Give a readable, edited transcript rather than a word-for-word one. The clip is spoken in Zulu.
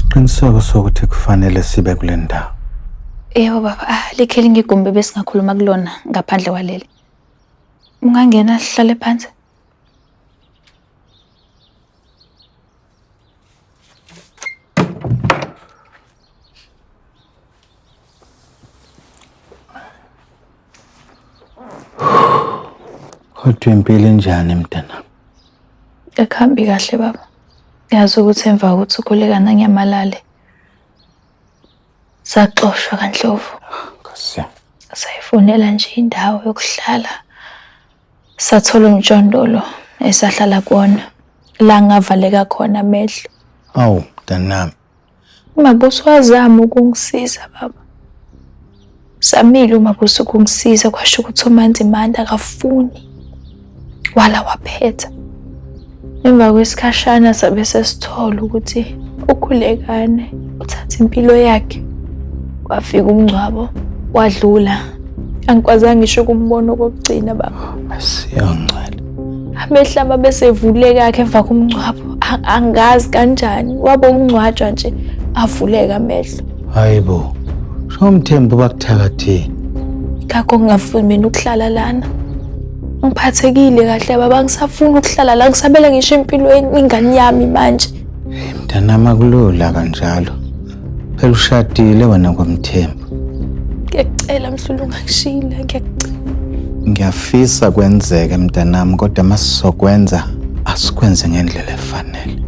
Qiniseko sokuthi kufanele sibe kule ndawo. Yebo baba, likhe ngigumbi besingakhuluma kulona ngaphandle kwaleli. Ungangena sihlale phansi. Kodwa impilo injani mntana? Akuhambi kahle baba. Yazi ukuthi emva kokuthi ukhuleka nanyamalale. Saxoshwa kaNdlovu. Nkosi. Sayifonela nje indawo yokuhlala. Sathola umjondolo esahlala kuona. La ngavaleka khona amehlo. Awu mntanami. Umabuso wazama ukungisiza baba. Samile umabuso ukungisiza kwasho ukuthi uManzi Manda akafuni. Wala waphetha. Emva kwesikhashana sabe sesithola ukuthi ukhulekane uthatha impilo yakhe. Kwafika umngcwabo wadlula. Angikwazanga ngisho ukumbona okugcina baba. Masiyongcela. Amehla mabesevuleka akhe emva komngcwabo. Angazi kanjani wabo ukungcwatshwa nje avuleka amehlo. Hayibo. Shomthembu bakuthakathini. Ngakho ngingafuni mina ukuhlala lana. Ngiphathekile kahle baba, ngisafuna ukuhlala la, ngisabela ngisho impilo ingane yami manje. Mntanami akulula kanjalo. Phela ushadile wena kwaMthembu. Ngiyacela Mhlulu ungangishila, ngiyacela. Ngiyafisa kwenzeke mntanami, kodwa masizokwenza asikwenze ngendlela efanele.